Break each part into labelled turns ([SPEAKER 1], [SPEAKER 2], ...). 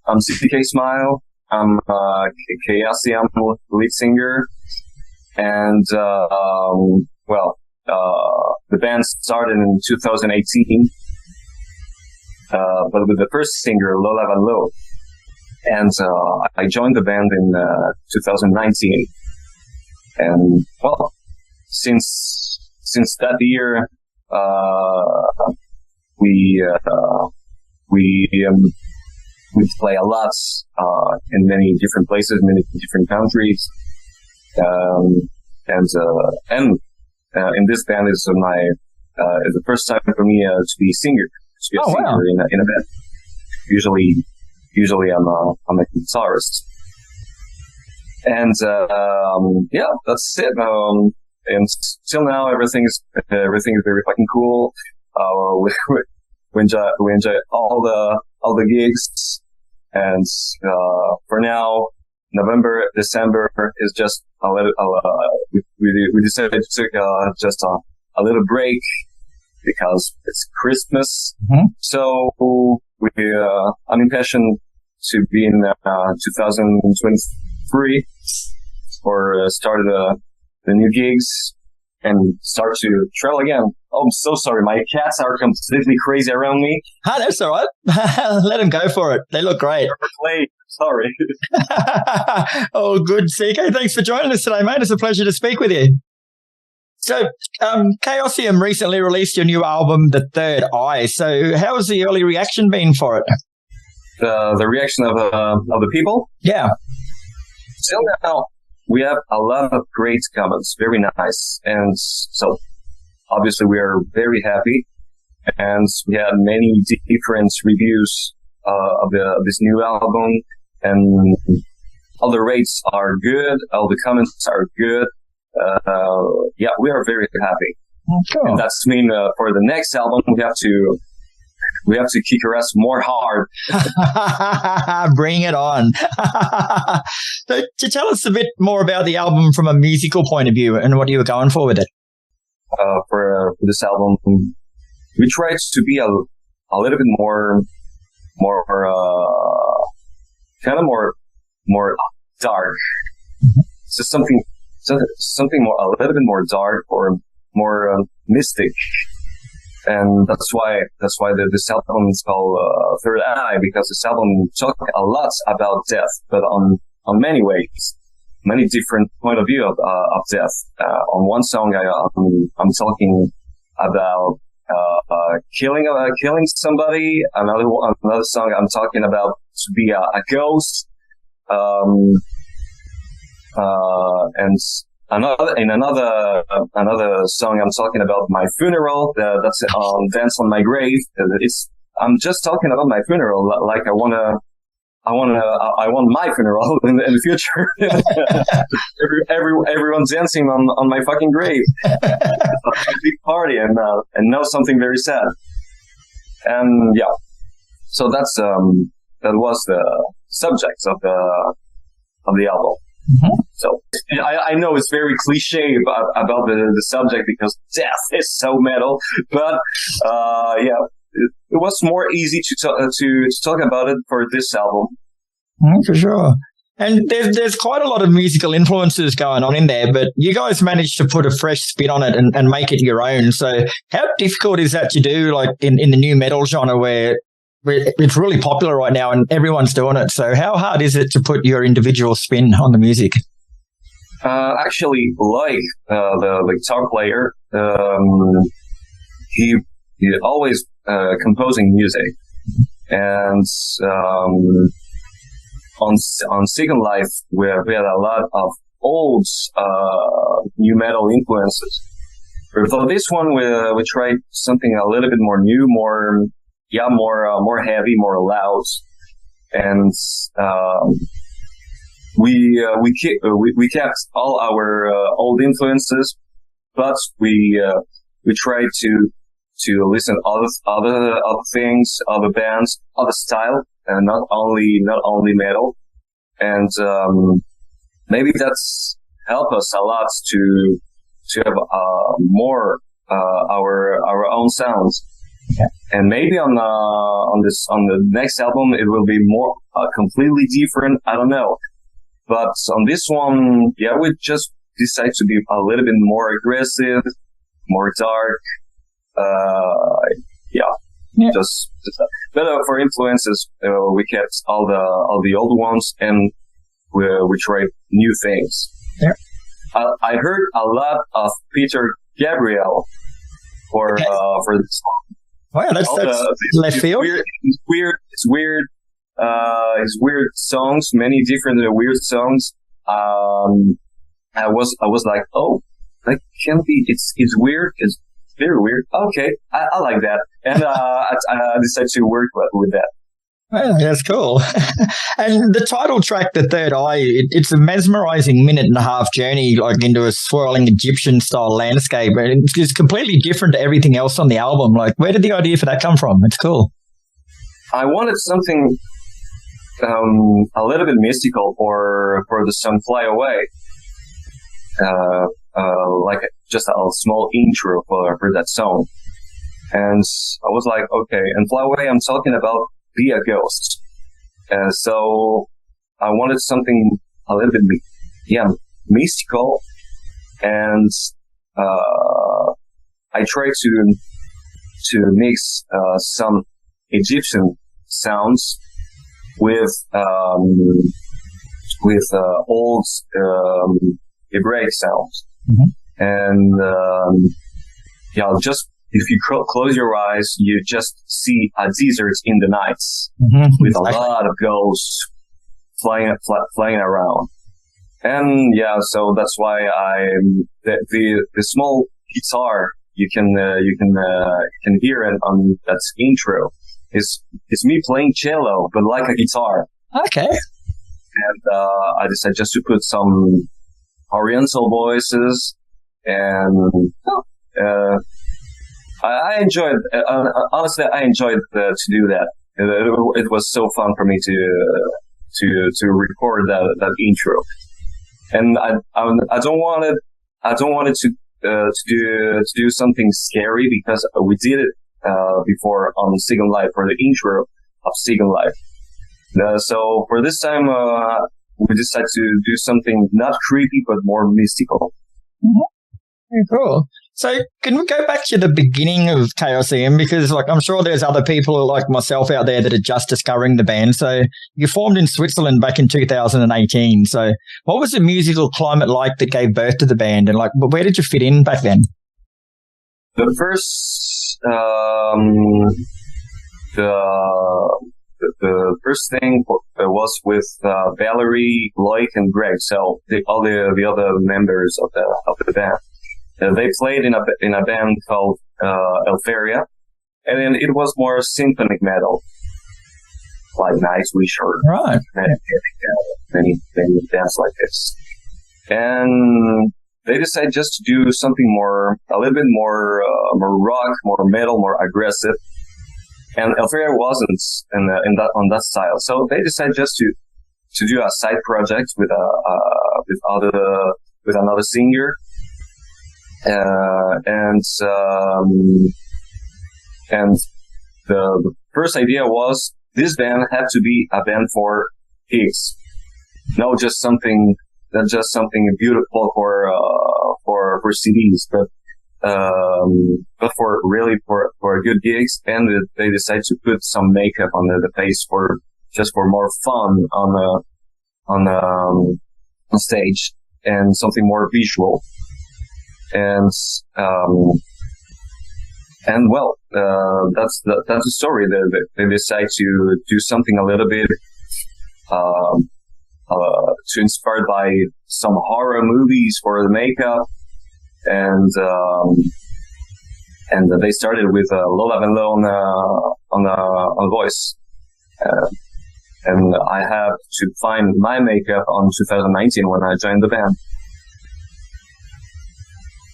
[SPEAKER 1] I'm CPK Smile. I'm Chaoseum lead singer, and the band started in 2018, but with the first singer Lola Van Lo, and I joined the band in 2019, and well, since that year, we play a lot in many different places, many different countries, and in this band is the first time for me to be a singer
[SPEAKER 2] Wow.
[SPEAKER 1] in a band. Usually I'm a guitarist, and that's it. And till now everything is very fucking cool. We enjoy all the gigs, and for now, November, December is just a little. We decided to take just a little break because it's Christmas.
[SPEAKER 2] Mm-hmm.
[SPEAKER 1] So I'm impatient to be in 2023 or start the new gigs and start to travel again. Oh, I'm so sorry. My cats are completely crazy around me.
[SPEAKER 2] That's all right. Let them go for it. They look great.
[SPEAKER 1] Sorry.
[SPEAKER 2] Oh, good. CK, thanks for joining us today, mate. It's a pleasure to speak with you. So, Chaoseum recently released your new album, The Third Eye. So, how has the early reaction been for it?
[SPEAKER 1] The reaction of the people?
[SPEAKER 2] Yeah.
[SPEAKER 1] Till now, we have a lot of great comments, very nice, and so obviously we are very happy. And we had many different reviews of this new album, and all the rates are good, all the comments are good. We are very happy.
[SPEAKER 2] Cool.
[SPEAKER 1] And that's mean for the next album we have to kick our ass more hard.
[SPEAKER 2] Bring it on. So, to tell us a bit more about the album from a musical point of view and what you were going for with it.
[SPEAKER 1] For this album, we tried to be a little bit more dark. So something more, a little bit more dark or more mystic. And that's why this album is called Third Eye, because this album talks a lot about death, but on many ways, many different point of view of death. On one song, I'm talking about killing somebody. Another song, I'm talking about to be a ghost. And another song, I'm talking about my funeral. That's Dance on My Grave. I'm just talking about my funeral, like I want my funeral in the future. Everyone's dancing on my fucking grave. A big party and know something very sad. And yeah, so that was the subject of the album.
[SPEAKER 2] Mm-hmm.
[SPEAKER 1] So I know it's very cliche about the subject because death is so metal, but it was more easy to talk about it for this album.
[SPEAKER 2] For sure. And there's quite a lot of musical influences going on in there, but you guys managed to put a fresh spin on it and make it your own. So how difficult is that to do, like in the new metal genre where it's really popular right now and everyone's doing it? So how hard is it to put your individual spin on the music?
[SPEAKER 1] Actually, like the guitar player, he always composing music, and on Second Life we had a lot of old new metal influences. For this one, we tried something a little bit more new, more heavy, more loud, and we kept all our old influences, but we tried to listen other things, other bands, other style, and not only metal, and maybe that's helped us a lot to have more our own sounds.
[SPEAKER 2] Yeah.
[SPEAKER 1] And maybe on the next album it will be more completely different. I don't know. But on this one, yeah, we just decide to be a little bit more aggressive, more dark. Just but for influences, we kept all the old ones, and we tried new things.
[SPEAKER 2] Yeah.
[SPEAKER 1] I heard a lot of Peter Gabriel for this song.
[SPEAKER 2] Wow, that's left field.
[SPEAKER 1] It's weird. His weird songs, many different weird songs. I was like, oh, that can't be. It's weird. It's very weird. Okay, I like that, and I decided to work with that.
[SPEAKER 2] Oh, that's cool. And the title track, The Third Eye, it's a mesmerizing 1.5-minute journey like into a swirling Egyptian-style landscape. And it's just completely different to everything else on the album. Like, where did the idea for that come from? It's cool.
[SPEAKER 1] I wanted something a little bit mystical for the song Fly Away. Like just a small intro for that song. And I was like, okay, and Fly Away, I'm talking about be a ghost. So I wanted something a little bit, mystical. And I tried to mix some Egyptian sounds with old Hebraic sounds. Mm-hmm. And just if you close your eyes, you just see a desert in the nights with a lot of ghosts flying around. And so that's why the small guitar you can hear it on that intro is me playing cello, but like a guitar.
[SPEAKER 2] Okay.
[SPEAKER 1] And I decided just to put some Oriental voices, and I enjoyed. Honestly, I enjoyed to do that. It was so fun for me to record that intro, and I don't want it to do something scary, because we did it before on Second Life for the intro of Second Life. So for this time, we decided to do something not creepy but more mystical.
[SPEAKER 2] Mm-hmm. Very cool. So can we go back to the beginning of Chaoseum? Because I'm sure there's other people like myself out there that are just discovering the band. So you formed in Switzerland back in 2018. So what was the musical climate like that gave birth to the band? And where did you fit in back then?
[SPEAKER 1] The first, the first thing was with Valerie, Loic, and Greg. So all the other members of the band. They played in a band called Eluveitie, and then it was more symphonic metal, like Nightwish or many bands like this. And they decided just to do something a little bit more rock, more metal, more aggressive. And Eluveitie wasn't on that style, so they decided just to do a side project with another singer. And the first idea was this band had to be a band for gigs, not just something beautiful for CDs, but for good gigs. And they decided to put some makeup on the face for more fun on stage, and something more visual. And that's the story. They decide to do something a little bit to inspired by some horror movies for the makeup, and they started with Lola Van Low on voice, and I have to find my makeup on 2019 when I joined the band.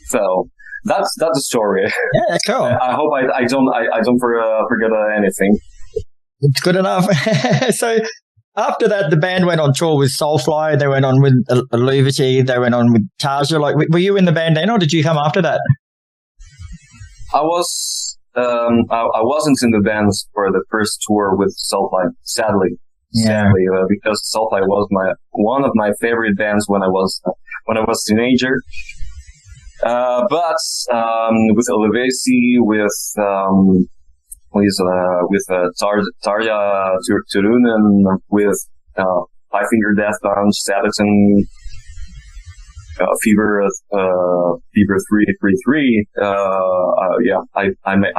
[SPEAKER 1] So that's the story.
[SPEAKER 2] Yeah, cool.
[SPEAKER 1] I hope I don't forget anything.
[SPEAKER 2] It's good enough. So after that, the band went on tour with Soulfly. They went on with Eluveitie. They went on with Tarja. Were you in the band then, or did you come after that?
[SPEAKER 1] I was I wasn't in the band for the first tour with Soulfly, sadly.
[SPEAKER 2] Yeah.
[SPEAKER 1] Sadly, because Soulfly was one of my favorite bands when I was teenager. But with Eluveitie, with Tarja Turunen, with Five Finger Death Punch, Sabaton, Fever 333. I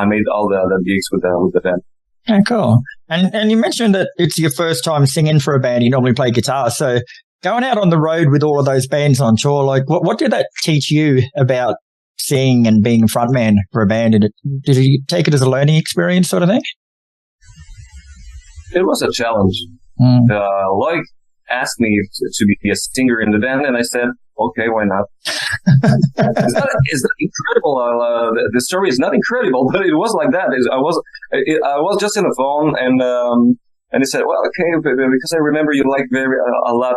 [SPEAKER 1] made all the gigs with the band.
[SPEAKER 2] Yeah, cool. And you mentioned that it's your first time singing for a band. You normally play guitar, so going out on the road with all of those bands on tour, like what did that teach you about singing and being a frontman for a band? Did you take it as a learning experience, sort of thing?
[SPEAKER 1] It was a challenge. Lloyd asked me to be a singer in the band, and I said, okay, why not? It's not incredible. The story is not incredible, but it was like that. I was just in the phone, and he said, well, okay, because I remember you like a lot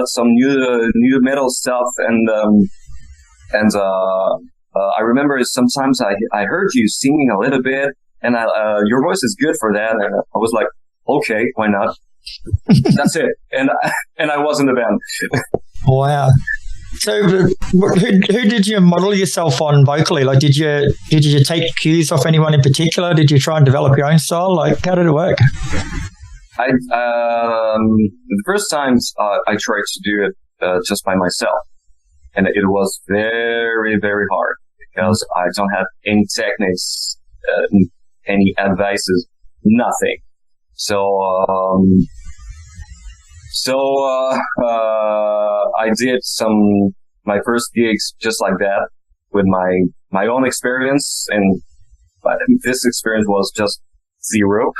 [SPEAKER 1] some new metal stuff, and I remember sometimes I heard you singing a little bit, and your voice is good for that, and I was like, okay, why not? That's it, and I was in the band.
[SPEAKER 2] Wow. So, who did you model yourself on vocally? Like, did you take cues off anyone in particular? Did you try and develop your own style? Like, how did it work?
[SPEAKER 1] The first times I tried to do it just by myself, and it was very, very hard because I don't have any techniques, any advices, nothing. I did my first gigs just like that with my own experience, and this experience was just zero.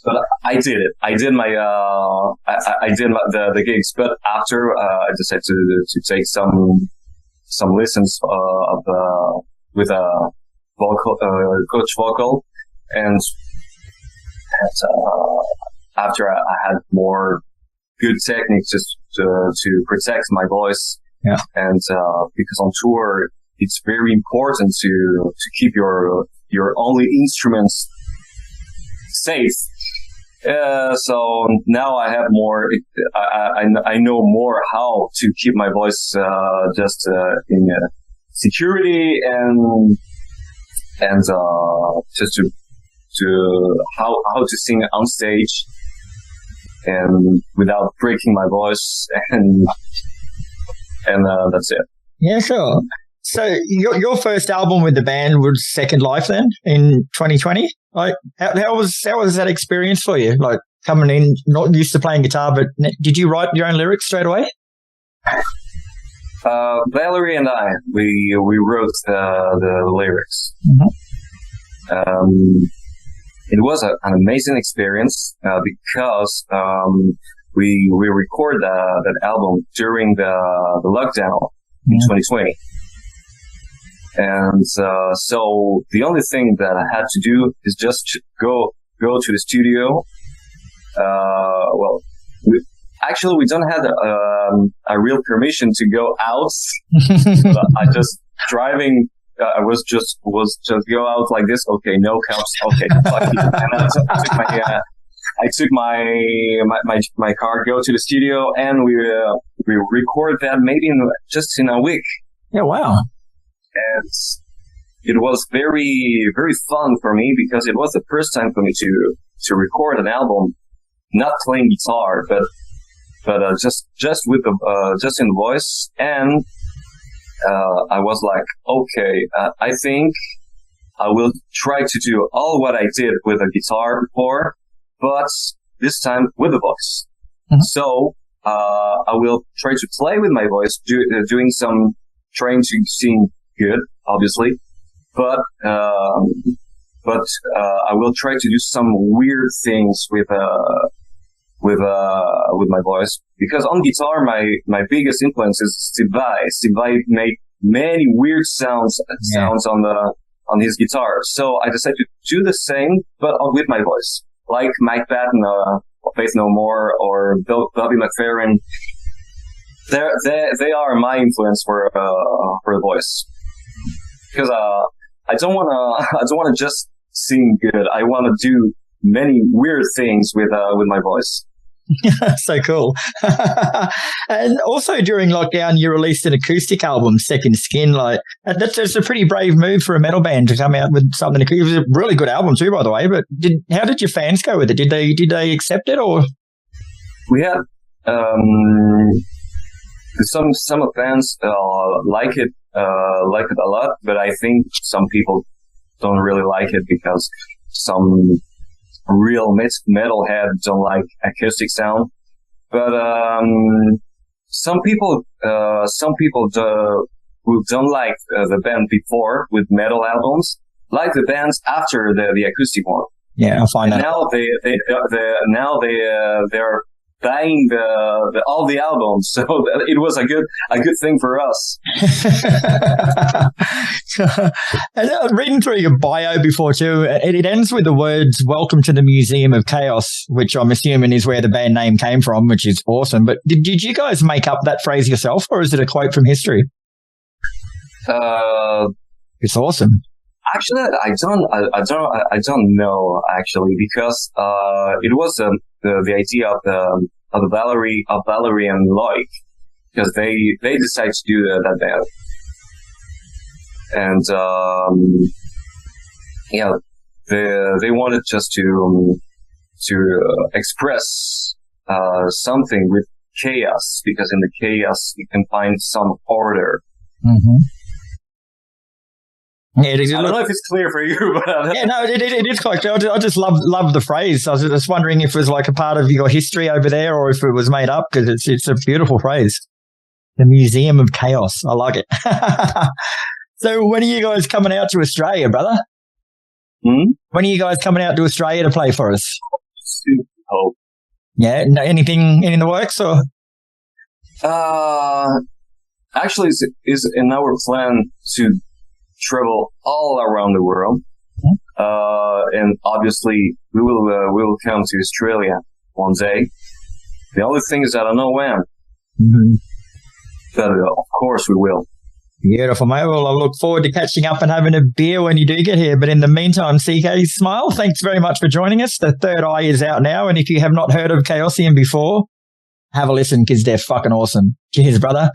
[SPEAKER 1] But I did it. I did the gigs. But after I decided to take some lessons with a coach vocal, and after I had more good techniques just to protect my voice.
[SPEAKER 2] Yeah.
[SPEAKER 1] And because on tour it's very important to keep your only instruments safe. So now I have more. I know more how to keep my voice just in security and just to how to sing on stage and without breaking my voice, and that's it.
[SPEAKER 2] Yeah, sure. So your first album with the band was Second Life then in 2020. Like, how was that experience for you? Like, coming in, not used to playing guitar, but did you write your own lyrics straight away?
[SPEAKER 1] Valerie and I, we wrote the lyrics.
[SPEAKER 2] Mm-hmm.
[SPEAKER 1] It was an amazing experience because we recorded that album during the lockdown in 2020. And so the only thing that I had to do is just go to the studio. We don't have a real permission to go out. I just driving. I was just go out like this. Okay, no cops. Okay, fuck you. And I took my car, go to the studio, and we record that maybe just in a week.
[SPEAKER 2] Yeah, wow.
[SPEAKER 1] And it was very, very fun for me because it was the first time for me to record an album, not playing guitar, but just with just in voice. And I was like, okay, I think I will try to do all what I did with a guitar before, but this time with the voice. Mm-hmm. So I will try to play with my voice, doing some trying to sing good, obviously, but I will try to do some weird things with my voice, because on guitar my biggest influence is Steve Vai. Steve Vai made many weird sounds on his guitar, so I decided to do the same but with my voice, like Mike Patton, Faith No More, or Bobby McFerrin. They are my influence for the voice, because I don't want to just sing good. I want to do many weird things with my voice.
[SPEAKER 2] So cool. And also during lockdown, you released an acoustic album, Second Skin. Like that's a pretty brave move for a metal band to come out with something. It was a really good album too, by the way. But how did your fans go with it? Did they accept it, or?
[SPEAKER 1] We had some fans like it a lot, but I think some people don't really like it because some real metalhead don't like acoustic sound. But some people who don't like the band before with metal albums like the bands after the acoustic one.
[SPEAKER 2] Yeah, I find that
[SPEAKER 1] now they're buying all the albums, so it was a good thing for us.
[SPEAKER 2] And reading through your bio before too, it ends with the words "Welcome to the Museum of Chaos," which I'm assuming is where the band name came from, which is awesome. But did you guys make up that phrase yourself, or is it a quote from history? It's awesome.
[SPEAKER 1] Actually, I don't know actually, because it was the idea of Valerie and Loic, because they decided to do that band, and they wanted just to express something with chaos, because in the chaos you can find some order.
[SPEAKER 2] Mm-hmm. Yeah,
[SPEAKER 1] I don't know if it's clear for you, but
[SPEAKER 2] yeah, no, it is quite clear. I just love the phrase. I was just wondering if it was like a part of your history over there, or if it was made up, because it's a beautiful phrase. The Museum of Chaos. I like it. So when are you guys coming out to Australia, brother? When are you guys coming out to Australia to play for us?
[SPEAKER 1] Hope.
[SPEAKER 2] Yeah, no, anything in the works, or?
[SPEAKER 1] Actually, is in our plan to travel all around the world, and obviously we will come to Australia one day. The only thing is I don't know when, but of course we will.
[SPEAKER 2] Beautiful, mate. Well, I look forward to catching up and having a beer when you do get here. But in the meantime, CK Smile, thanks very much for joining us. The Third Eye is out now, and if you have not heard of Chaoseum before, have a listen, because they're fucking awesome. Cheers, brother.